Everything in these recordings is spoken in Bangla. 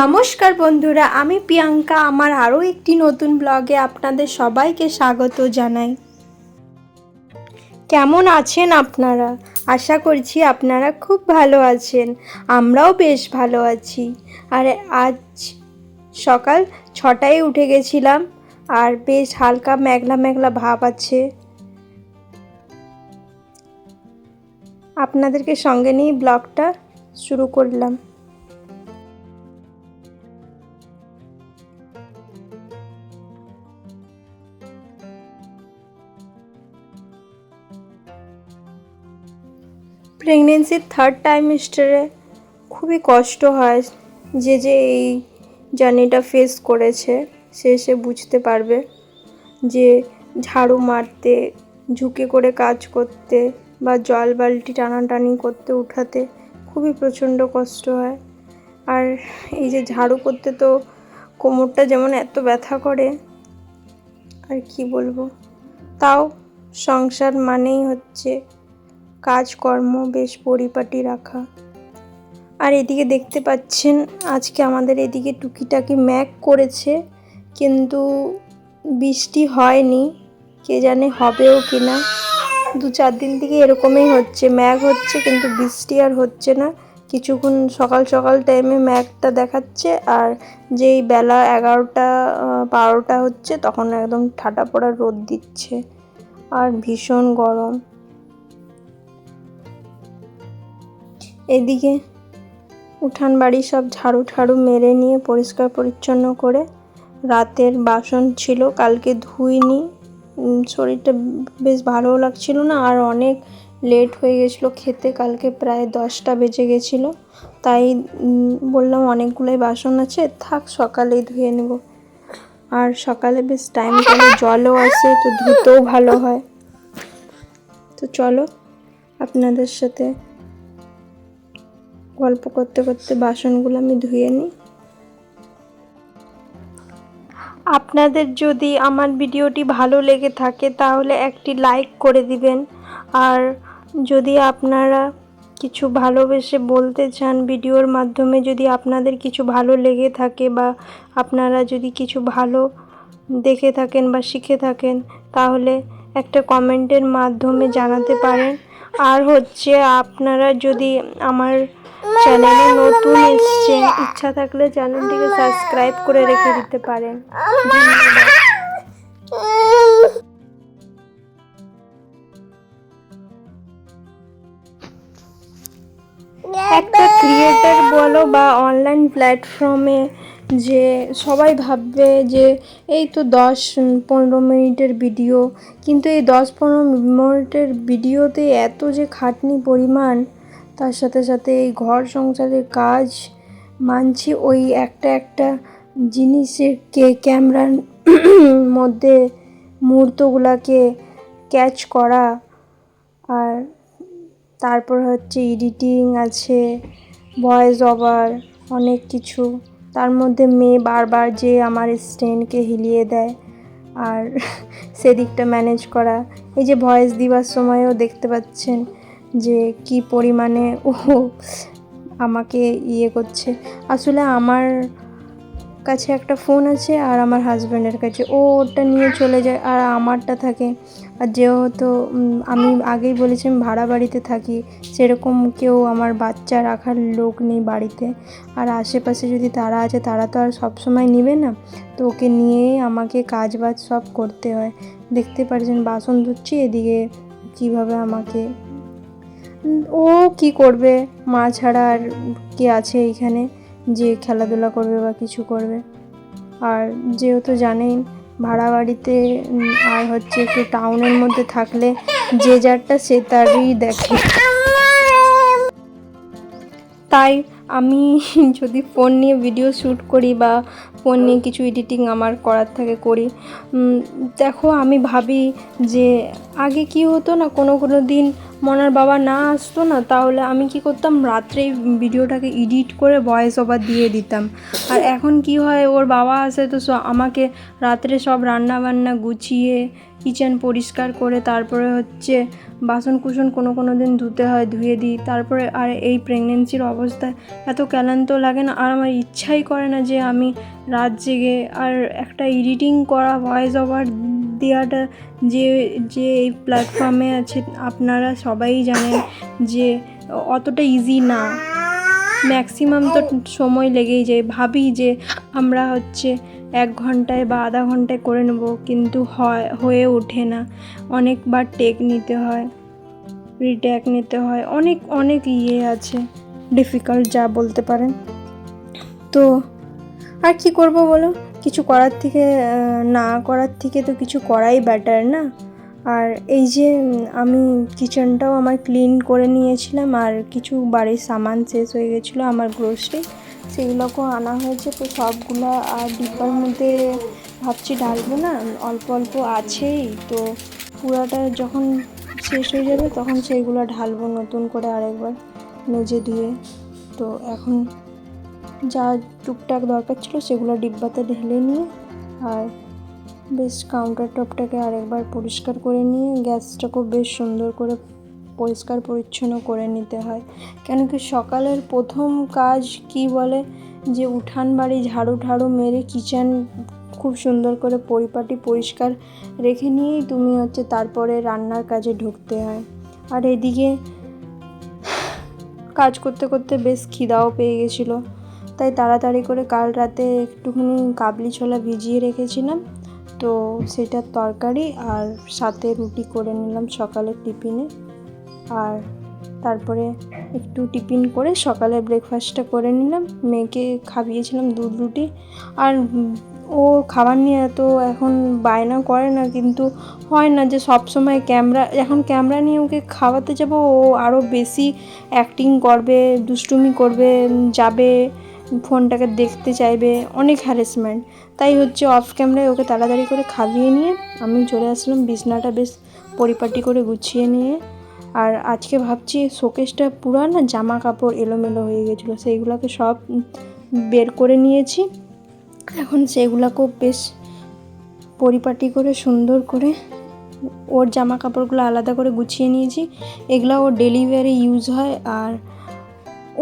নমস্কার বন্ধুরা, আমি প্রিয়াঙ্কা। আমার আরও একটি নতুন ব্লগে আপনাদের সবাইকে স্বাগত জানাই। কেমন আছেন আপনারা? আশা করছি আপনারা খুব ভালো আছেন। আমরাও বেশ ভালো আছি। আর আজ সকাল 6টায় উঠে গেছিলাম, আর বেশ হালকা মেঘলা মেঘলা ভাব আছে। আপনাদেরকে সঙ্গে নিয়ে ব্লগটা শুরু করলাম। প্রেগনেন্সির থার্ড ট্রাইমেস্টারে খুবই কষ্ট হয়। যে এই জার্নিটা ফেস করেছে সে বুঝতে পারবে যে ঝাড়ু মারতে, ঝুঁকে করে কাজ করতে বা জল বালতি টানাটানি করতে উঠাতে খুবই প্রচণ্ড কষ্ট হয়। আর এই যে ঝাড়ু করতে তো কোমরটা যেমন এত ব্যথা করে, আর কি বলবো। তাও সংসার মানেই হচ্ছে কাজকর্ম বেশ পরিপাটি রাখা। আর এদিকে দেখতে পাচ্ছেন আজকে আমাদের এদিকে টুকিটাকি মেঘ করেছে, কিন্তু বৃষ্টি হয়নি। কে জানে হবেও কিনা। 2-4 দিন থেকে এরকমই হচ্ছে, মেঘ হচ্ছে কিন্তু বৃষ্টি আর হচ্ছে না। কিছুক্ষণ সকাল সকাল টাইমে মেঘটা দেখাচ্ছে, আর যেই বেলা 11টা-12টা হচ্ছে তখন একদম ঠাটা পড়া রোদ দিচ্ছে, আর ভীষণ গরম। এদিকে উঠান বাড়ি সব ঝাড়ু মেরে নিয়ে পরিষ্কার পরিচ্ছন্ন করে, রাতের বাসন ছিল কালকে ধুইনি। শরীরটা বেশ ভালোও লাগছিল না, আর অনেক লেট হয়ে গেছিলো খেতে। কালকে প্রায় 10টা বেজে গেছিলো, তাই বললাম অনেকগুলোই বাসন আছে, থাক সকালেই ধুয়ে নেব। আর সকালে বেশ টাইম করে জলও আসে, তো ধুতেও ভালো হয়। তো চলো আপনাদের সাথে গল্প করতে করতে বাসনগুলো আমি ধুয়ে নিই। আপনাদের যদি আমার ভিডিওটি ভালো লেগে থাকে তাহলে একটি লাইক করে দিবেন। আর যদি আপনারা কিছু ভালোবেসে বলতে চান ভিডিওর মাধ্যমে, যদি আপনাদের কিছু ভালো লেগে থাকে বা আপনারা যদি কিছু ভালো দেখে থাকেন বা শিখে থাকেন, তাহলে একটা কমেন্টের মাধ্যমে জানাতে পারেন। আর হচ্ছে আপনারা যদি আমার চ্যানেলে নতুন এসেছেন, ইচ্ছা থাকলে চ্যানেলটিকে সাবস্ক্রাইব করে রেখে দিতে পারেন। ধন্যবাদ। একটা ক্রিয়েটর বলো বা অনলাইন প্ল্যাটফর্মে, যে সবাই ভাববে যে এই তো 10-15 মিনিটের ভিডিও, কিন্তু এই 10-15 মিনিটের ভিডিওতে এত যে খাটনি পরিমাণ, তার সাথে সাথে এই ঘর সংসারের কাজ মানছি, ওই একটা জিনিসের ক্যামেরার মধ্যে মুহূর্তগুলোকে ক্যাচ করা, আর তারপর হচ্ছে এডিটিং আছে, ভয়েস ওভার, অনেক কিছু। তার মধ্যে মেয়ে বারবার যে আমার স্ট্যান্ডকে হিলিয়ে দেয়, আর সেদিকটা ম্যানেজ করা। এই যে ভয়েস দিবার সময়ও দেখতে পাচ্ছেন যে কি পরিমাণে ও আমাকে করছে। আসলে আমার কাছে একটা ফোন আছে আর আমার হাজব্যান্ডের কাছে, ওটা নিয়ে চলে যায় আর আমারটা থাকে। আর যেহেতু আমি আগেই বলেছি আমি ভাড়া বাড়িতে থাকি, সেরকম কেউ আমার বাচ্চা রাখার লোক নেই বাড়িতে। আর আশেপাশে যদি তারা আছে, তারা তো আর সবসময় নেবে না, তো ওকে নিয়েই আমাকে কাজ বাজ সব করতে হয়। দেখতে পারছেন বাসন ধুচ্ছি, এদিকে কিভাবে আমাকে, ও কি করবে, মা ছাড়া আর কে আছে এইখানে যে খেলাধুলা করবে বা কিছু করবে। আর যেহেতু জানেন ভাড়া বাড়িতে আর হচ্ছে একটু টাউনের মধ্যে থাকলে যে যারটা সে তারই দেখে, তাই আমি যদি ফোন নিয়ে ভিডিও শ্যুট করি বা ফোন নিয়ে কিছু এডিটিং আমার করার থাকে করি। দেখো আমি ভাবি যে আগে কি হতো না, কোনো দিন মনার বাবা না আসতো না, তাহলে আমি কি করতাম, রাত্রেই ভিডিওটাকে এডিট করে ভয়েস ওভার দিয়ে দিতাম। আর এখন কি হয়, ওর বাবা আসে তো আমাকে রাত্রে সব রান্না বান্না গুছিয়ে কিচেন পরিষ্কার করে তারপরে হচ্ছে বাসন কুসন কোনো দিন ধুতে হয়, ধুয়ে দিই। তারপরে আর এই প্রেগনেন্সির অবস্থায় এত ক্লান্ত লাগে না, আর আমার ইচ্ছাই করে না যে আমি রাত জেগে আর একটা এডিটিং করা ভয়েস ওভার দেওয়াটা যে যে এই প্ল্যাটফর্মে আছে আপনারা সবাই জানেন যে অতটা ইজি না, ম্যাক্সিমাম তো সময় লেগেই যায়। ভাবি যে আমরা হচ্ছে 1 ঘন্টায় বা আধা ঘন্টায় করে নেব, কিন্তু হয়ে ওঠে না। অনেকবার টেক নিতে হয়, রিটেক নিতে হয়, অনেক আছে, ডিফিকাল্ট যা বলতে পারেন। তো আর কি করব বলো, কিছু করার থেকে না করার থেকে তো কিছু করাই বেটার না। আর এই যে আমি কিচেনটাও আমার ক্লিন করে নিয়েছিলাম, আর কিছু বাড়ির সামান শেষ হয়ে গেছিলো আমার গ্রোসারি, সেগুলোকেও আনা হয়েছে। তো সবগুলো আর ডিব্বার মধ্যে ভাবছি ঢালবো না, অল্প আছেই, তো পুরাটা যখন শেষ হয়ে যাবে তখন সেইগুলো ঢালবো নতুন করে আরেকবার মেজে ধুয়ে। তো এখন যা টুকটাক দরকার ছিল সেগুলো ডিব্বাতে ঢেলে নিয়ে আর বেশ কাউন্টার টপটাকে আরেকবার পরিষ্কার করে নিয়ে গ্যাসটাকেও বেশ সুন্দর করে পরিষ্কার পরিচ্ছন্ন করে নিতে হয়। কেন কি সকালের প্রথম কাজ কি বলে যে উঠান বাড়ি ঝাড়ু মেরে কিচেন খুব সুন্দর করে পরিপাটি পরিষ্কার রেখে নিয়েই তুমি হচ্ছে তারপরে রান্নার কাজে ঢুকতে হয়। আর এদিকে কাজ করতে করতে বেশ খিদাও পেয়ে গেছিলো, তাই তাড়াতাড়ি করে কাল রাতে একটুখানি কাবলি ছোলা ভিজিয়ে রেখেছিলাম, তো সেটার তরকারি আর সাথে রুটি করে নিলাম সকালের টিফিনে। আর তারপরে একটু টিফিন করে সকালে ব্রেকফাস্টটা করে নিলাম, মেয়েকে খাইয়েছিলাম দুধ রুটি। আর ও খাবার নিয়ে এত এখন বায়না করে না, কিন্তু হয় না যে সব সময় এখন ক্যামেরা নিয়ে ওকে খাওয়াতে যাব, ও আরও বেশি অ্যাক্টিং করবে, দুষ্টুমি করবে, যাবে ফোনটাকে দেখতে চাইবে, অনেক হ্যারাসমেন্ট। তাই হচ্ছে অফ ক্যামেরায় ওকে তাড়াতাড়ি করে খাইয়ে নিয়ে আমি চলে আসলাম বিছনাটা বেশ পরিপাটি করে গুছিয়ে নিয়ে। আর আজকে ভাবছি শোকেসটা পুরো না জামা কাপড় এলোমেলো হয়ে গেছিলো, সেইগুলোকে সব বের করে নিয়েছি। এখন সেগুলোকেও বেশ পরিপাটি করে সুন্দর করে ওর জামা কাপড়গুলো আলাদা করে গুছিয়ে নিয়েছি। এগুলো ওর ডেলিভারি ইউজ হয়, আর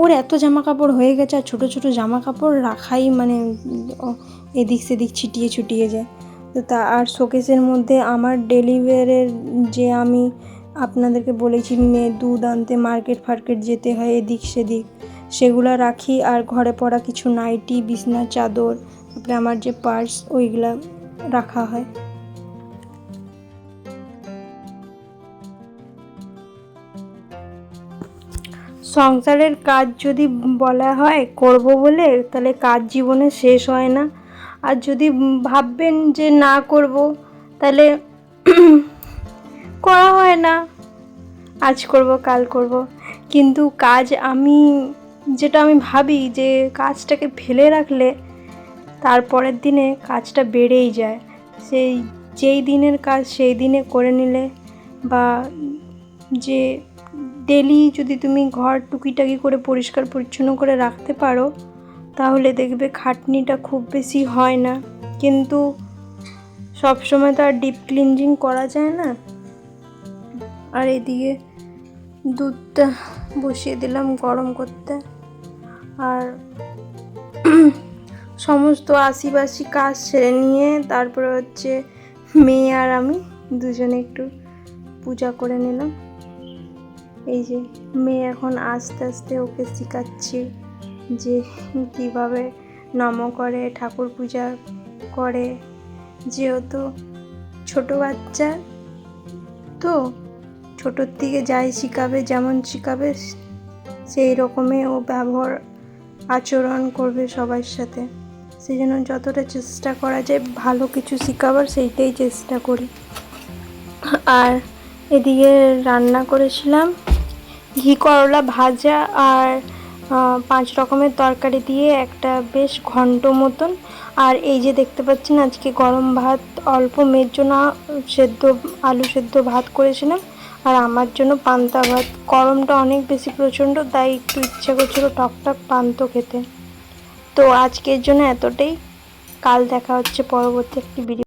ওর এত জামা কাপড় হয়ে গেছে, আর ছোটো জামা কাপড় রাখাই মানে এদিক সেদিক ছিটিয়ে যায়। তো আর শোকেসের মধ্যে আমার ডেলিভারের যে আমি আপনাদেরকে বলেছি মেয়ে দুধ আনতে মার্কেট যেতে হয় এদিক সেদিক, সেগুলো রাখি। আর ঘরে পরা কিছু নাইটি, বিছনার চাদর, তারপরে আমার যে পার্স ওইগুলা রাখা হয়। সংসারের কাজ যদি বলা হয় করব বলে, তাহলে কাজ জীবনে শেষ হয় না। আর যদি ভাববেন যে না করব, তাহলে করা হয় না, আজ করব কাল করব। কিন্তু কাজ যেটা আমি ভাবি যে কাজটাকে ফেলে রাখলে তারপরের দিনে কাজটা বেড়েই যায়। যেই দিনের কাজ সেই দিনে করে নিলে, বা যে ডেলি যদি তুমি ঘর টুকিটাকি করে পরিষ্কার পরিচ্ছন্ন করে রাখতে পারো, তাহলে দেখবে খাটনিটা খুব বেশি হয় না। কিন্তু সব সময় তো আর ডিপ ক্লিনজিং করা যায় না। আর এদিকে দুধটা বসিয়ে দিলাম গরম করতে, আর সমস্ত আশিবাসি কাজ সেরে নিয়ে তারপরে হচ্ছে মেয়ে আর আমি দুজনে একটু পূজা করে নিলাম। এই যে মেয়ে এখন আস্তে আস্তে ওকে শেখাচ্ছি যে কীভাবে নম করে, ঠাকুর পূজা করে। যেহেতু ছোটো বাচ্চা, তো ছোটোর থেকে যাই শেখাবে, যেমন শেখাবে সেই রকমই ও ব্যবহার আচরণ করবে সবার সাথে। সেই জন্য যতটা চেষ্টা করা যায় ভালো কিছু শেখাবার, সেইটাই চেষ্টা করি। আর এদিকে রান্না করেছিলাম ঘি করলা ভাজা আর 5 রকমের তরকারি দিয়ে একটা বেশ ঘন্ট মতন। আর এই যে দেখতে পাচ্ছেন আজকে গরম ভাত, অল্প মেয়ের জন্য আলু সেদ্ধ ভাত করেছিলাম, আর আমার জন্য পান্তা ভাত। গরমটা অনেক বেশি প্রচণ্ড, তাই একটু ইচ্ছা করছিল টক পান্তা খেতে। তো আজকের জন্য এতটাই, কাল দেখা হচ্ছে পরবর্তী একটি ভিডিও।